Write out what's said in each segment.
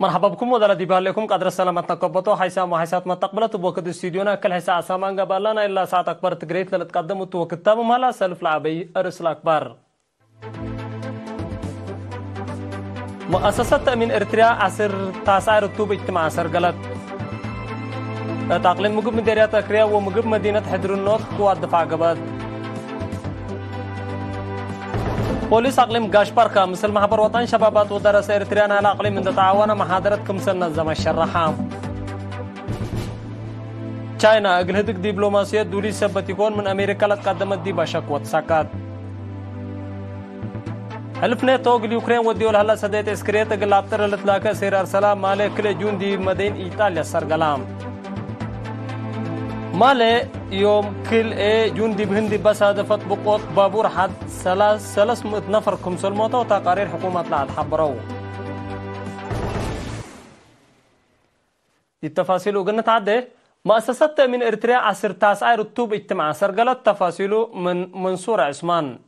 مرحبا بكم ودلا ديبال لكم قدر السلامات نقبطو حيسام وحيسات ما تقبلت بوقت استديونا كل حيسا سامان قبالنا إلا ساعة أكبر تقريت للتقدم وكتاب مالا سلف العبي أرسل أكبر مؤسسة تأمين إرتريا عصر تاسع رتوب اجتماع سرقلت تقليم مقب مديريات أكريا ومقب مدينة حدر النوت قوات دفاع قباد بوليس أقليم غاشباركا مثل محبر وطن شبابات ودرس إرتريان على أقليم من تتعاون محاضرة كمسل نظم الشرحة تشاينا أقلهدك دبلوماسية دولي سبت يكون من أمريكا لتقدمت دي بشكوة ساكات حلف ناتو اليوكرين وديول هلا سديت اسكريت قلابتر لتلاقى سير أرسلا مالي كل جون دي مدين إيطاليا سرقلام مالي يوم كل جون دي بهندي بس هدفت بقوط بابور حد ثلاث نفر كمسل موتا وتقارير حكومة لا تحبروا التفاصيل وقلنا عدي مؤسسة تأمين إرتريا عصر تاسع رتوب اجتماع سرقلت تفاصيله من منصور عثمان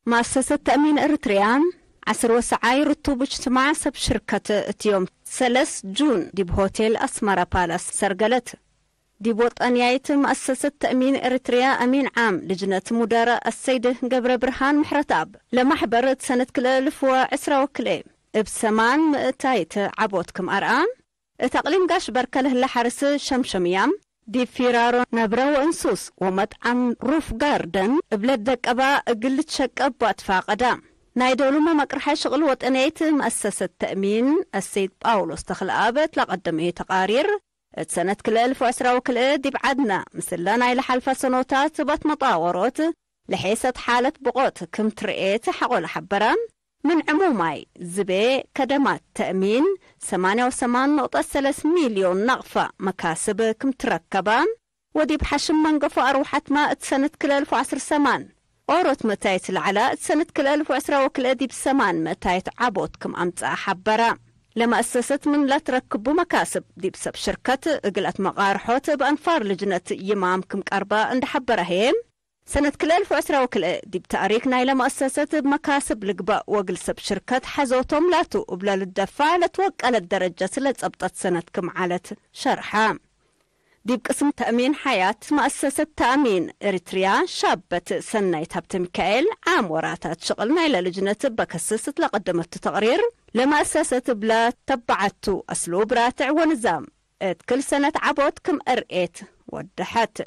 مؤسسة تأمين إرتريا عصر وسعاي رتوب اجتماع سب شركة يوم 3 جون دي بهوتيل أسمرة بالاس سرقلت دي بوطنيايت مؤسسة تأمين إرتريا أمين عام لجنة مدراء السيد قبر برهان محرتاب لمحبر سنة كل 2020 بسمان مئتايت عبوتكم أرآن تقليم قاش بركله لحرس شمشميام دي فيرارو نبرا وانسوس ومطعم روف جاردن بلدك أبا قلت شك أبوات فاقدام نايدولو ما مقرحة شغل وطنيايت مؤسسة تأمين السيد باولوس تخل آبت لقدم تقارير سنة كل 2020 دي بعدنا مثلنا إلى حلفة سنوتات بات مطاورات لحيثة حالة بقوت كم ترئيت حقول حبران من عموماي زبي كدمات تأمين 88.3 مليون نغفة مكاسب كم تركبان ودي بحشم منقف أروحت ما سنة كل 2010 أوروت متايت العلاء سنة كل 2020 دي بسمان متايت عبوت كم أمتع حبران لما أسست من لا تركبوا مكاسب دي بسب شركة قلت مقارحوت بأنفار لجنة يمامكم كأربا عند حبرهيم سنة كل 2020 دي بتاريخنا إلى مؤسسة بمكاسب لقباء وقل سب شركة حزوتهم لاتو وبلا للدفاع لتوقع للدرجة لتزبطت سنتكم على شرحة دي بقسم تأمين حياة مؤسسة تأمين إريتريا شابة سنة هبت ميكائيل عام وراتات شغلنا إلى لجنة بكسست لقدمت تقرير لمؤسسة بلا تبعتو أسلوب راتع ونظام كل سنة عبوتكم أرئيت ودحت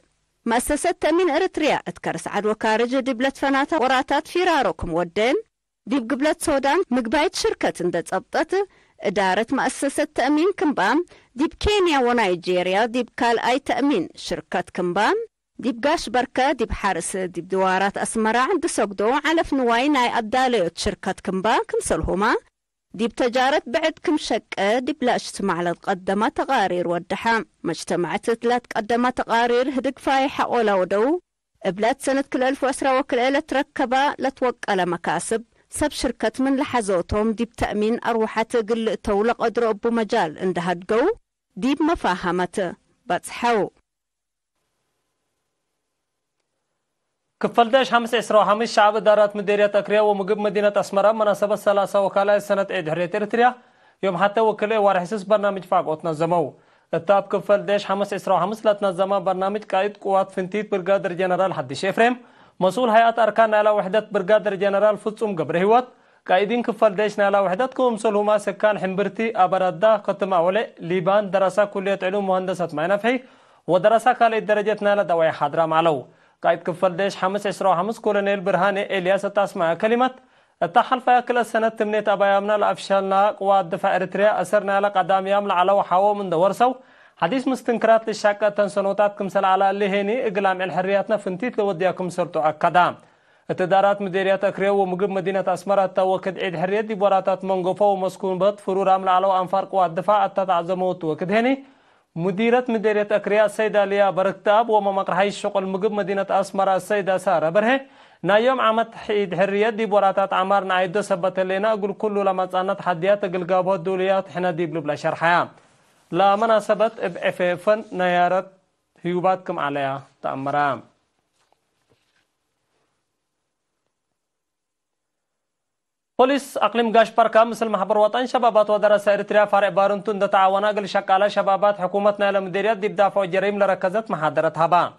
مؤسسة تأمين إريتريا اتكرس عد وكارج دي بلت فناتا وراتات فيراروكم ودين دي بقبلت سودان مقبايت شركة اندت أبطت إدارة مؤسسة تأمين كمبام دي بكينيا ونايجيريا دي بكال أي تأمين شركة كمبام دي بقاش بركة دي بحارس دي بدوارات أسمرة عند سوقدو على فنواي ناي أداليوت شركة كمبام كمسلهما دي بتجارة بعد كم شك دي بلا اجتماع لتقدم تقارير ودحام مجتمعت لا تقدم تقارير هدق فايحة أولا ودو بلاد سنة كل 2020 تركبا لتوقع لمكاسب سب شركة من لحظوتهم دي بتأمين أروحة قل تولق أدرو بمجال عندها تقو دي بمفاهمة بتحو كفلداش 5 شعب دارات مديرية أكريا ومقب مدينة أسمرة مناسبة 3 وكالة سنة عيد حرية إريتريا يوم حتى وكالة وارحسس برنامج فاقو تنظمو التاب كفلداش 5 لا تنظمه برنامج قائد قوات فنتيت برغادر جنرال حدي شيفريم مسؤول هيئة أركان على وحدة برغادر جنرال فتصوم قبر هيوات قائدين كفلداش على وحدتكم سلهما سكان حنبرتي أبردا قطم أولي ليبان دراسة كلية علوم مهندسة معنفحي ودراسة كالي درجة نالة دواء حضرة معلو قائد كفلداش 5 كولونيل برهاني إلياس تسمع كلمة التحلف يأكل السنة تمنيت أبايامنا لأفشالنا قوات دفاع إريتريا أسرنا لقدام يامل على وحاو من دورسو حديث مستنكرات للشاكة تنسنوتات كمسل على الليهيني إقلام الحرياتنا فنتيت لودياكم سرتو أكدام اتدارات مديرية أكريا ومقب مدينة أسمرة توكد عيد حرية دي بوراتات منقوفة ومسكون بط فرور عمل على أنفار قوات دفاع تتعزمو توكد هيني مديرة مديرية أكريا السيدة ليا بركتاب وما مقرحي الشغل مقب مدينة أسمرة السيدة سارة برهي نايوم عمت حيد حرية دي بوراتات عمار نعيدو سبت لنا أقول كله لما تصنت حديات قلقابات دوليات حنا دي بلا شرحها لا مناسبة بأففن نيارت هيوباتكم عليها تأمرام بوليس أقليم غاشباركا مثل محبر وطن شبابات ودراسة إريتريا فارق بارنتون دا تعاونا قل شكالة شبابات حكومتنا لمديريات دي بدافع الجريم لركزت محاضرتها با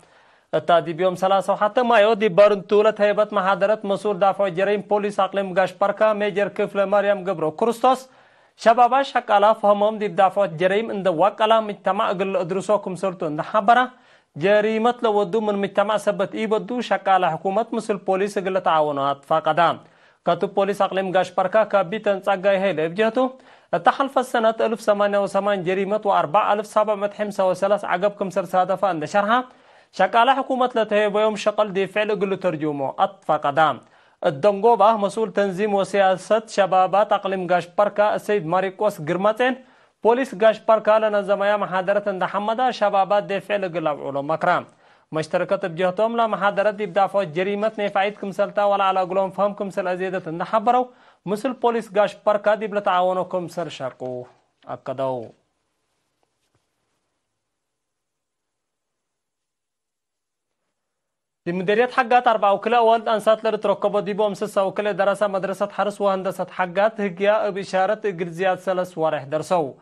التادي بيوم 3 وحتى مايو دي بارنتولة هيبت محاضرة مسؤول دافع الجريم بوليس أقليم غاشباركا ميجر كفل مريم قبرو كروستوس شبابا شكالة فهمهم دي بدافع الجريم اند وكالا مجتمع قل ادرسوكم سلطون دا حبرا جريمة لودو من مجتمع سبت إيبدو شكالة حكومة مثل بوليس قل تعاونات فاقدام كاتب بوليس أقليم غاشباركا كابيتن تساقاي هيلي بجهته التحلف السنة 1088 جريمة و4753 عقب كمسر سادفة عند شرحة شكالة حكومة لتهيب يوم شقل دي فعل قلو ترجمه أطفى قدام الدنقوبة مسؤول تنظيم وسياسة شبابات أقليم غاشباركا السيد ماريكوس قرمتين بوليس غاشباركا لنظمية محاضرة عند حمدا شبابات دي فعل قلو علوم مكرام مشتركات بجهتهم لا محاضرة دي بدافع جريمة نفعيد كمسلتا ولا على قولهم فهم كمسل أزيدة نحبروا مثل بوليس غاشباركا دي بلتعاونوا كمسر شاكو أكدوا دي مديرية حقات 4 وكلا والد أنسات لرتركبوا دي بوم 6 وكلا دراسة مدرسة حرس وهندسة حقات هجيا بإشارة قرزيات 3 وارح درسوا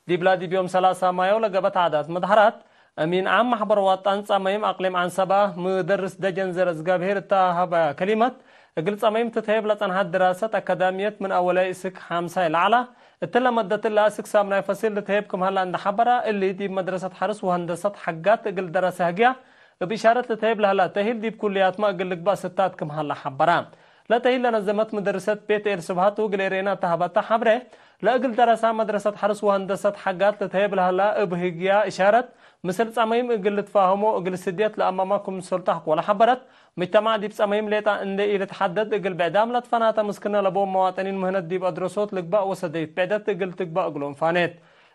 دي بلادي بيوم 3 مايو لقبت عادات مظهرات أمين عام محبر وطن صميم أقليم عن سبا مدرس دجن زرزقاب هيرتا كلمة قلت صميم تتهيب لتنها دراسة أكاديمية من أولي إسك حامسة العلا التلا مدة الله إسك سامنا يفصيل لتهيبكم هلا عند حبرة اللي دي مدرسة حرس وهندسة حقات قل دراسة هجيا بإشارة لتهيب لها لا تهيل دي بكليات ما قل لك بقى ستاتكم هلا حبرة لا تهيل لنظمت مدرسة بيت إرسبهاتو قل إرينا تهبتا حبرة لا قل دراسة مدرسة حرس وهندسة حقات لتهيب لها لا بهجيا إشارة مثل صميم قل تفاهموا قل سديت لأمامكم سلطة ولا حبرت مجتمع دي بصميم ليتا إن إلى تحدد قل بعدام لا تفناتا مسكنا لبوم مواطنين مهنة دي بأدرسوت لك بقى وسديت بعدت قل تقبأ قلهم فانيت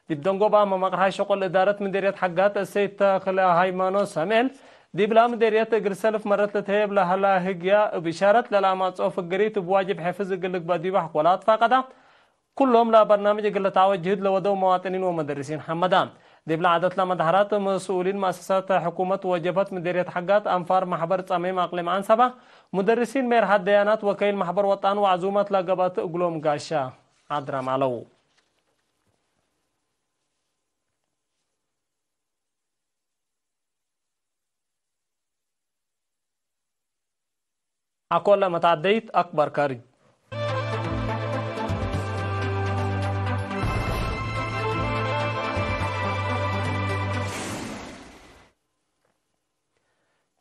دي بدنقو بقى مقرها شغل إدارة مديرية حقات السيد خلا هايمانو ساميل دي بلا مديرية قل سلف مرت لتهيب لها لا هجيا بإشارة للأمات صوف القريت بواجب حفظ قل لك بقى دي بحق ولا تفاقدا كلهم لا برنامج قل تعود جهد لودو مواطنين ومدرسين حمدان دي بلا عدد لمدهرات مسؤولين مؤسسات حكومة وجبت مديرية حقات أنفار محبر صميم أقليم عن سبا مدرسين ميرحات ديانات وكيل محبر وطن وعزومات لقبات أقلوم قاشا عدرام علو أقول لما تعديت أكبر كاري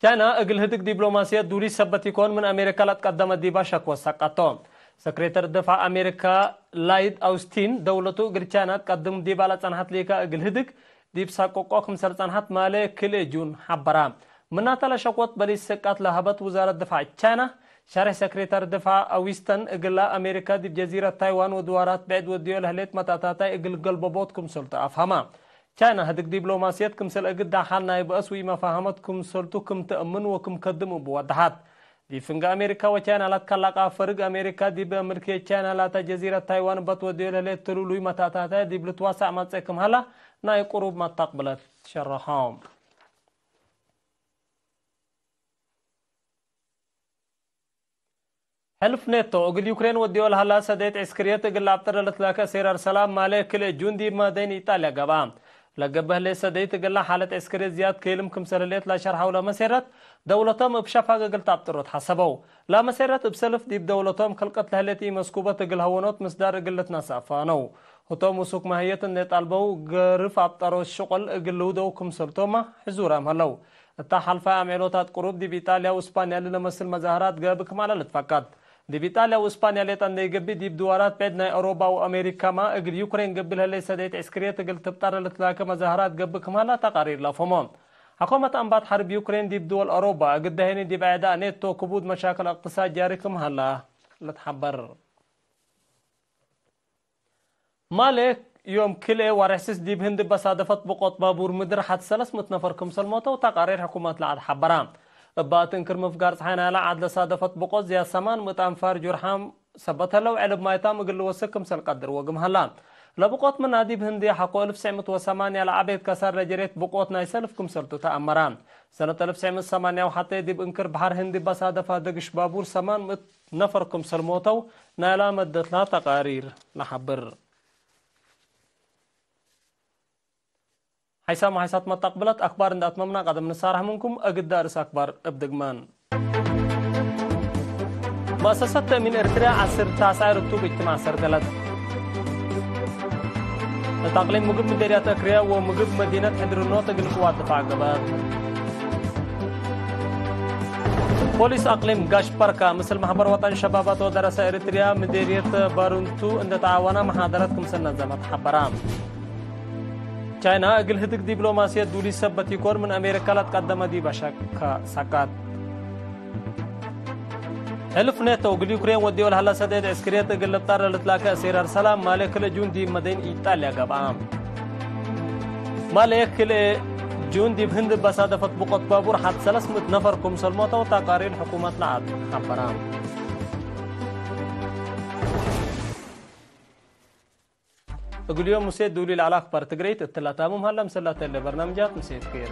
كان أقل هدك دبلوماسية دوري سبت يكون من أمريكا لا تقدمت ديبا شكوى سقطهم سكرتير دفاع أمريكا لايد أوستين دولته قل كانت قدم ديبا لا تنحت ليكا أقل هدك ديب ساقوقوكم سر تنحت مالي كل جون حبرام مناتا لشكوت بلي سقط لهبت وزارة دفاع كانا شارح سكرتير دفاع أوستن أقل أمريكا دي بجزيرة تايوان ودوارات بعد وديو لهليت متاتاتا أقل قلبوبوتكم سلطة أفهما كان هدك دبلوماسيتكم سل أجد حالنا يبقسوي مفاهمتكم سلطكم تأمن وكم قدموا بوضحات دي فنجا أمريكا وكان لا تكلق فرق أمريكا دي بأمريكا كان لا تجزيرة تايوان بتودي له تلولوي متاتاتا دي بلتواسع ماتسكم هلا ناي قروب ما تقبلت شرحهم حلف ناتو أقول يوكرين وديو لهلا سديت عسكريات أقول لابتر لتلاقى سير السلام مالك كل جندي ما دين إيطاليا قبام لقبه لسه ديت قال حالة عسكرية زياد كيلمكم سرليت لا شرح ولا مسيرت دولتهم بشفا قال تابترت حسبوا لا مسيرت بسلف دي بدولتهم خلقت لهلتي مسكوبة قال هونوت مصدر قلت نصافانو هتو مسوك ماهية النت ألبو قرف أبطروا الشغل قال دوكم سلطوما حزورهم هلو التحالفة عملوتات قروب دي بإيطاليا وإسبانيا لنمثل مظاهرات قابك مالا لتفكت دي بإيطاليا وإسبانيا ليتان دي قبي دي بدوارات بعدنا أوروبا وأمريكا ما أقل يوكرين قبلها ليس ديت عسكرية تقل تبطر لتلاك مظاهرات قبك مالا تقارير لفهمون حكومة أنبات حرب يوكرين دي بدول أوروبا قد هيني دي بعداء نيتو كبود مشاكل اقتصاد جاريكم هلا لتحبر مالك يوم كله ورحسس دي بهند بصادفت بقوط بابور مدر حد 300 نفركم سلموتا وتقارير حكومات لعد حبرام باتن كرمف قارص حينا لا عدل صادفت بقوط زي سمان متانفار جرحام سبتها لو علب مايتام قل وسكم سل قدر وقم هلان لبقوت من نادي بهندي حقو 1908 لعبيت كسر لجريت بقوت نايسلفكم سلطو تأمران سنة 1908 وحتى يدي بانكر بحر هندي بصادفة دقش بابور سمان نفركم سلموتو نالا مدت لها تقارير نحبر حيسام وحيسات ما تقبلت أخبار اندات ممنا قدم نصارح منكم أقد دارس أكبر ابدقمان مؤسسة تأمين إرتريا عصر تاسع رتوب اجتماع سرقلت تقليم مقب مديريات أكريا ومقب مدينة حدرونوت بالقوات دفاع قبات بوليس أقليم قاش بركة مثل محبر وطن شبابات ودراسة إرتريا مديرية بارونتو اند تعاونا محاضراتكم سنة زمت حبرام چاينا اقل هدك دبلوماسية دولي سبتي كور من أمريكا لتقدم دي بشك ساكات حلف ناتو قل يوكرين وديو الهلا سديد عسكرية قل الطار لتلاقى أسير أرسلام مالك لجوندي مدين إيطاليا قبعام مالك لجوندي بهند بصادفة بقط بابور حد 300 نفر كم سلموتا وتقارير حكومة لعب حبرام أقول يوم مسيد دولي العلاق بارتقريت التلاتامم هلا مسلات اللي برنامجات مسيد كير